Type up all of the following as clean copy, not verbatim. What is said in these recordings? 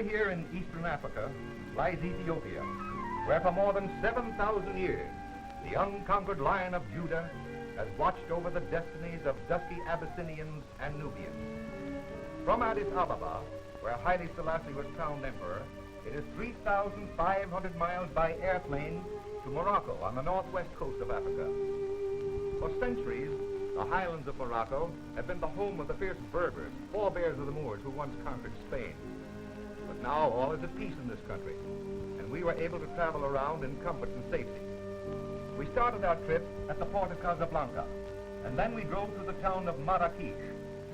here in eastern Africa lies Ethiopia, where for more than 7,000 years, the unconquered Lion of Judah has watched over the destinies of dusky Abyssinians and Nubians. From Addis Ababa, where Haile Selassie was crowned emperor, it is 3,500 miles by airplane to Morocco on the northwest coast of Africa. For centuries, the highlands of Morocco have been the home of the fierce Berbers, forebears of the Moors who once conquered Spain. But now all is at peace in this country, and we were able to travel around in comfort and safety. We started our trip at the port of Casablanca, and then we drove to the town of Marrakech,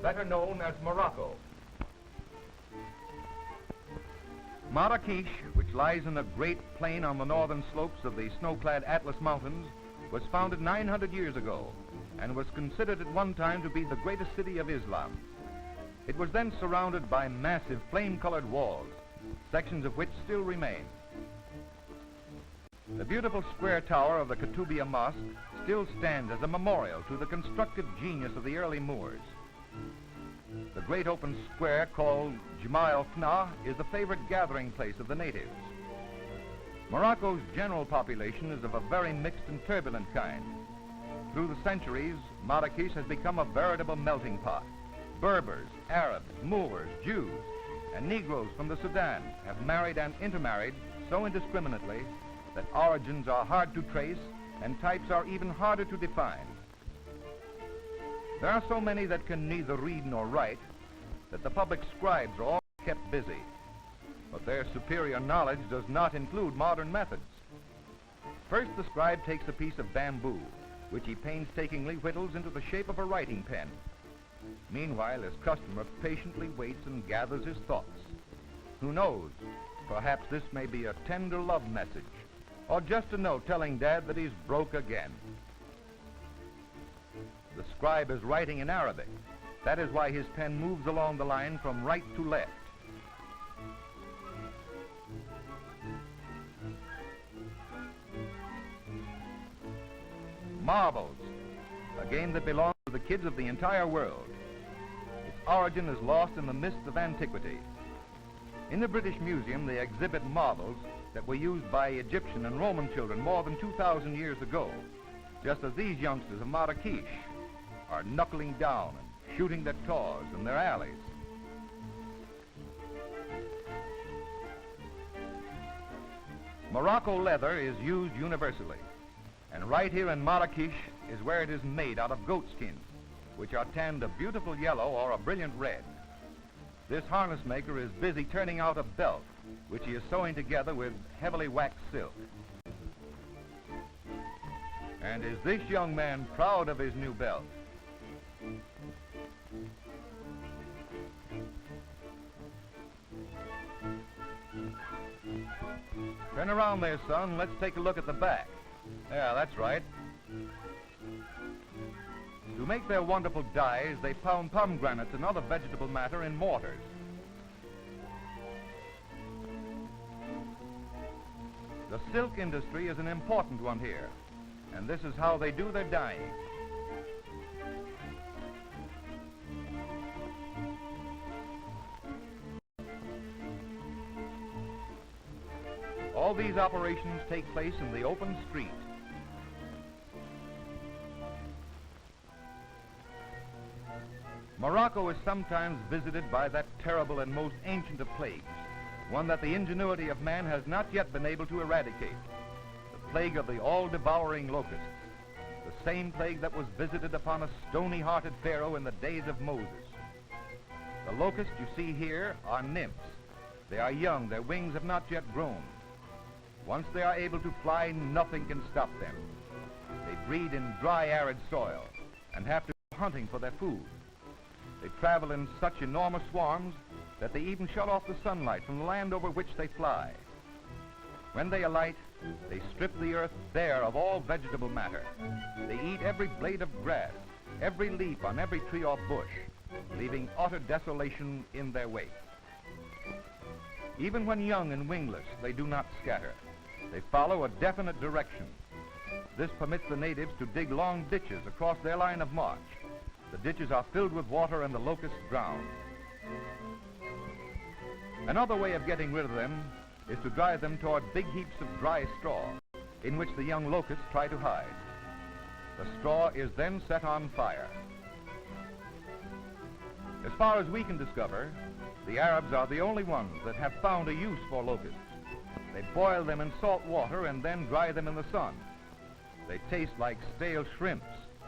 better known as Morocco. Marrakech, which lies in a great plain on the northern slopes of the snow-clad Atlas Mountains, was founded 900 years ago and was considered at one time to be the greatest city of Islam. It was then surrounded by massive flame-colored walls, sections of which still remain. The beautiful square tower of the Koutoubia Mosque still stands as a memorial to the constructive genius of the early Moors. The great open square called Jama el-Fna is the favorite gathering place of the natives. Morocco's general population is of a very mixed and turbulent kind. Through the centuries, Marrakech has become a veritable melting pot. Berbers, Arabs, Moors, Jews, and Negroes from the Sudan have married and intermarried so indiscriminately that origins are hard to trace and types are even harder to define. There are so many that can neither read nor write that the public scribes are all kept busy. But their superior knowledge does not include modern methods. First, the scribe takes a piece of bamboo, which he painstakingly whittles into the shape of a writing pen. Meanwhile, his customer patiently waits and gathers his thoughts. Who knows, perhaps this may be a tender love message, or just a note telling Dad that he's broke again. The scribe is writing in Arabic. That is why his pen moves along the line from right to left. Marbles, a game that belongs to the kids of the entire world. Its origin is lost in the mists of antiquity. In the British Museum, they exhibit marbles that were used by Egyptian and Roman children more than 2,000 years ago, just as these youngsters of Marrakech are knuckling down and shooting their toys in their alleys. Morocco leather is used universally, and right here in Marrakech is where it is made out of goat skins, which are tanned a beautiful yellow or a brilliant red. This harness maker is busy turning out a belt, which he is sewing together with heavily waxed silk. And is this young man proud of his new belt? Turn around there, son. Let's take a look at the back. Yeah, that's right. To make their wonderful dyes, they pound pomegranates and other vegetable matter in mortars. The silk industry is an important one here, and this is how they do their dyeing. All these operations take place in the open street. Morocco is sometimes visited by that terrible and most ancient of plagues, one that the ingenuity of man has not yet been able to eradicate, the plague of the all-devouring locusts, the same plague that was visited upon a stony-hearted Pharaoh in the days of Moses. The locusts you see here are nymphs. They are young, their wings have not yet grown. Once they are able to fly, nothing can stop them. They breed in dry, arid soil and have to go hunting for their food. They travel in such enormous swarms that they even shut off the sunlight from the land over which they fly. When they alight, they strip the earth bare of all vegetable matter. They eat every blade of grass, every leaf on every tree or bush, leaving utter desolation in their wake. Even when young and wingless, they do not scatter. They follow a definite direction. This permits the natives to dig long ditches across their line of march. The ditches are filled with water and the locusts drown. Another way of getting rid of them is to drive them toward big heaps of dry straw in which the young locusts try to hide. The straw is then set on fire. As far as we can discover, the Arabs are the only ones that have found a use for locusts. They boil them in salt water and then dry them in the sun. They taste like stale shrimps,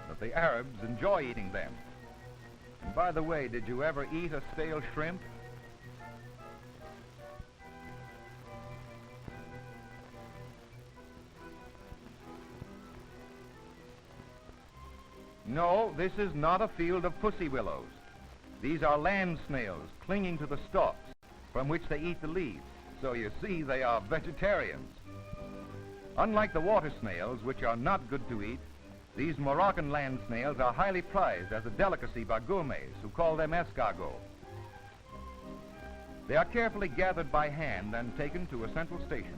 but the Arabs enjoy eating them. And by the way, did you ever eat a stale shrimp? No, this is not a field of pussy willows. These are land snails clinging to the stalks from which they eat the leaves. So you see, they are vegetarians. Unlike the water snails, which are not good to eat, these Moroccan land snails are highly prized as a delicacy by gourmets who call them escargots. They are carefully gathered by hand and taken to a central station.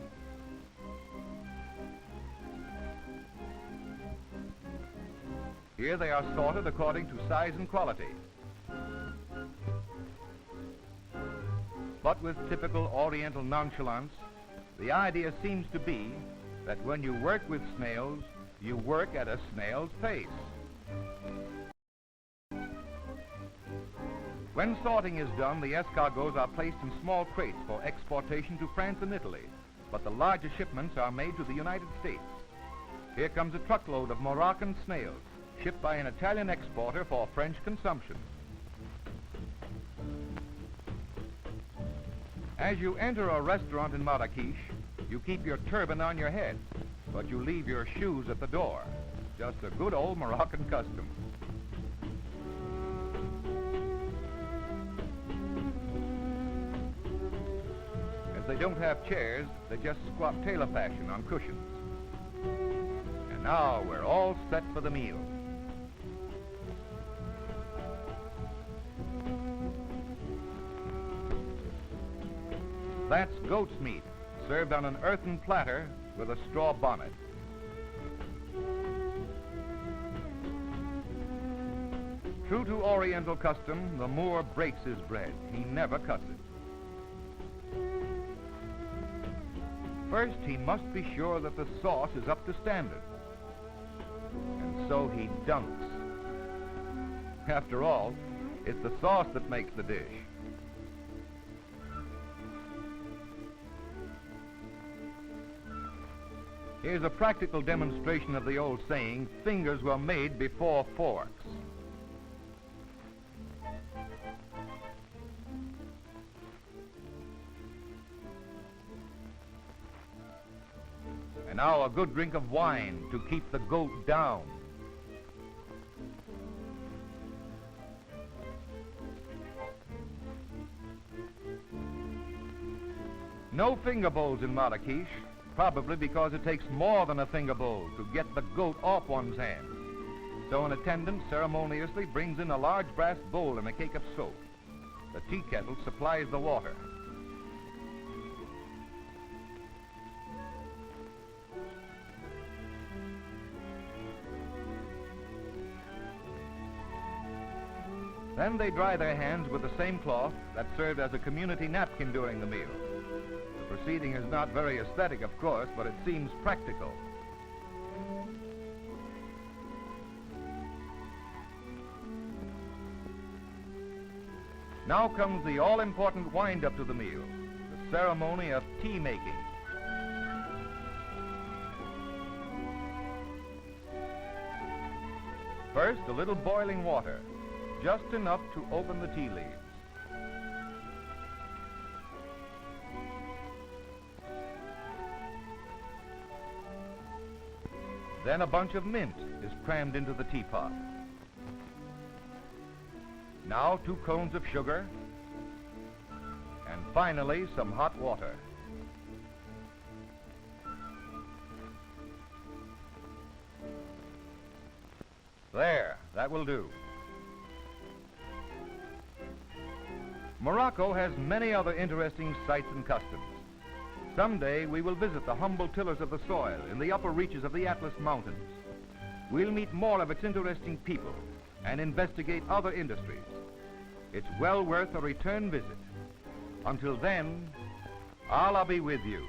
Here they are sorted according to size and quality. But with typical Oriental nonchalance, the idea seems to be that when you work with snails, you work at a snail's pace. When sorting is done, the escargots are placed in small crates for exportation to France and Italy, but the larger shipments are made to the United States. Here comes a truckload of Moroccan snails, shipped by an Italian exporter for French consumption. As you enter a restaurant in Marrakech, you keep your turban on your head, but you leave your shoes at the door. Just a good old Moroccan custom. As they don't have chairs, they just squat tailor fashion on cushions. And now we're all set for the meal. That's goat's meat, served on an earthen platter with a straw bonnet. True to Oriental custom, the Moor breaks his bread. He never cuts it. First, he must be sure that the sauce is up to standard. And so he dunks. After all, it's the sauce that makes the dish. Here's a practical demonstration of the old saying, fingers were made before forks. And now a good drink of wine to keep the goat down. No finger bowls in Marrakech, probably because it takes more than a finger bowl to get the goat off one's hand. So an attendant ceremoniously brings in a large brass bowl and a cake of soap. The tea kettle supplies the water. Then they dry their hands with the same cloth that served as a community napkin during the meal. The proceeding is not very aesthetic, of course, but it seems practical. Now comes the all-important wind-up to the meal, the ceremony of tea making. First, a little boiling water, just enough to open the tea leaves. Then a bunch of mint is crammed into the teapot. Now 2 cones of sugar, and finally some hot water. There, that will do. Morocco has many other interesting sights and customs. Someday we will visit the humble tillers of the soil in the upper reaches of the Atlas Mountains. We'll meet more of its interesting people and investigate other industries. It's well worth a return visit. Until then, Allah be with you.